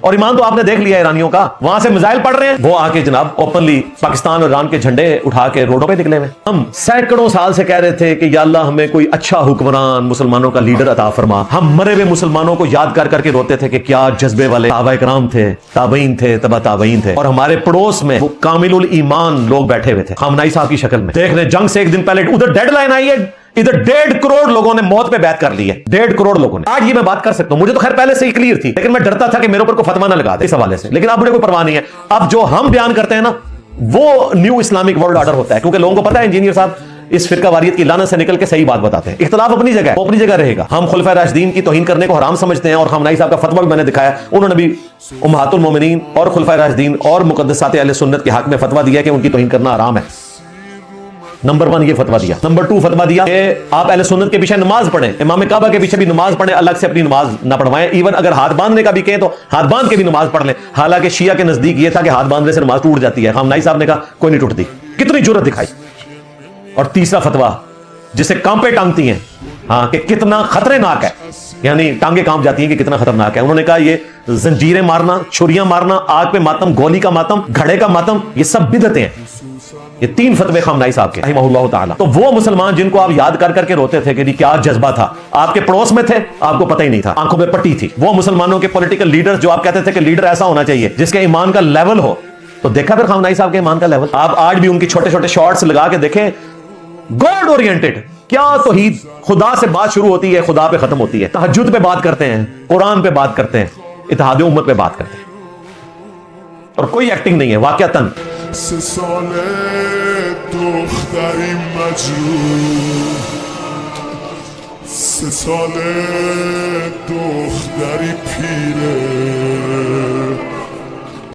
اور ایمان تو آپ نے دیکھ لیا ایرانیوں کا, وہاں سے میزائل پڑ رہے ہیں, وہ آ کے جناب اوپنلی پاکستان اور ایران کے جھنڈے اٹھا کے روڈوں پہ نکلے ہوئے. ہم سینکڑوں سال سے کہہ رہے تھے کہ یا اللہ ہمیں کوئی اچھا حکمران مسلمانوں کا لیڈر عطا فرما. ہم مرے ہوئے مسلمانوں کو یاد کر کر کے روتے تھے کہ کیا جذبے والے صحابہ کرام تھے, تابعین تھے, تبع تابعین تھے, اور ہمارے پڑوس میں وہ کامل الایمان لوگ بیٹھے ہوئے تھے خامنہئی صاحب کی شکل میں. دیکھ رہے جنگ سے ایک دن پہلے ادھر ڈیڈ لائن آئی ہے, ادھر 1.5 کروڑ لوگوں نے موت پہ بیعت کر لی ہے, 1.5 کروڑ لوگوں نے. آج یہ میں بات کر سکتا ہوں, مجھے تو خیر پہلے سے ہی کلیئر تھی, لیکن میں ڈرتا تھا کہ میرے اوپر کوئی فتوا نہ لگا دے اس حوالے سے, لیکن اب مجھے کوئی پرواہ نہیں ہے. اب جو ہم بیان کرتے ہیں نا وہ نیو اسلامک ورلڈ آرڈر ہوتا ہے, کیونکہ لوگوں کو پتا ہے انجینئر صاحب اس فرقہ واریت کی لعنت سے نکل کے صحیح بات بتاتے ہیں. اختلاف اپنی جگہ ہے, وہ اپنی جگہ رہے گا. ہم خلفائے راشدین کی توہین کرنے کو حرام سمجھتے ہیں, اور خامنہئی صاحب کا فتویٰ بھی میں نے دکھایا, انہوں نے بھی امہات المومنین اور خلفائے راشدین اور مقدسات اہل سنت کے حق میں فتویٰ دیا کہ ان کی توہین کرنا حرام ہے. نمبر 1 یہ فتویٰ دیا. نمبر 2 فتویٰ دیا کہ آپ اہل سنت کے پیچھے نماز پڑھیں, امام کعبہ کے پیچھے بھی نماز پڑھیں, الگ سے اپنی نماز نہ پڑھوائیں. ایون اگر ہاتھ باندھنے کا بھی کہیں تو ہاتھ باندھ کے بھی نماز پڑھ لیں. حالانکہ شیعہ کے نزدیک یہ تھا کہ ہاتھ باندھنے سے نماز ٹوٹ جاتی ہے. خامنہئی صاحب نے کہا کوئی نہیں ٹوٹتی. کتنی جرأت دکھائی. اور تیسرا فتویٰ جسے کانپیں ٹانگتی ہیں, ہاں, کہ کتنا خطرناک ہے, یعنی ٹانگیں کانپ جاتی ہیں کہ کتنا خطرناک ہے. انہوں نے کہا یہ زنجیریں مارنا, چھریاں مارنا, آگ پہ ماتم, گولی کا ماتم, گھڑے کا ماتم, یہ سب بدعتیں ہیں. یہ 3 فتوے خامنہئی صاحب کے رحمہ اللہ تعالی. تو وہ مسلمان جن کو آپ یاد کر کر کے روتے تھے کہ کیا جذبہ تھا, آپ کے پڑوس میں تھے, آپ کو پتہ ہی نہیں تھا, آنکھوں میں پٹی تھی. وہ مسلمانوں کے پولیٹیکل لیڈر جو آپ کہتے تھے کہ لیڈر ایسا ہونا چاہیے جس کے ایمان کا لیول ہو, تو دیکھا پھر خامنہئی صاحب کے ایمان کا لیول. آپ آج بھی ان کی چھوٹے چھوٹے شارٹس لگا کے دیکھیں, گاڈ اورینٹڈ. کیا توحید, خدا سے بات شروع ہوتی ہے, خدا پہ ختم ہوتی ہے. تہجد پہ بات کرتے ہیں, قرآن پہ بات کرتے ہیں, اتحاد امت پہ بات کرتے ہیں, اور کوئی ایکٹنگ نہیں ہے واقعتاً. دختری مجروح, 3 سال دختری پیره,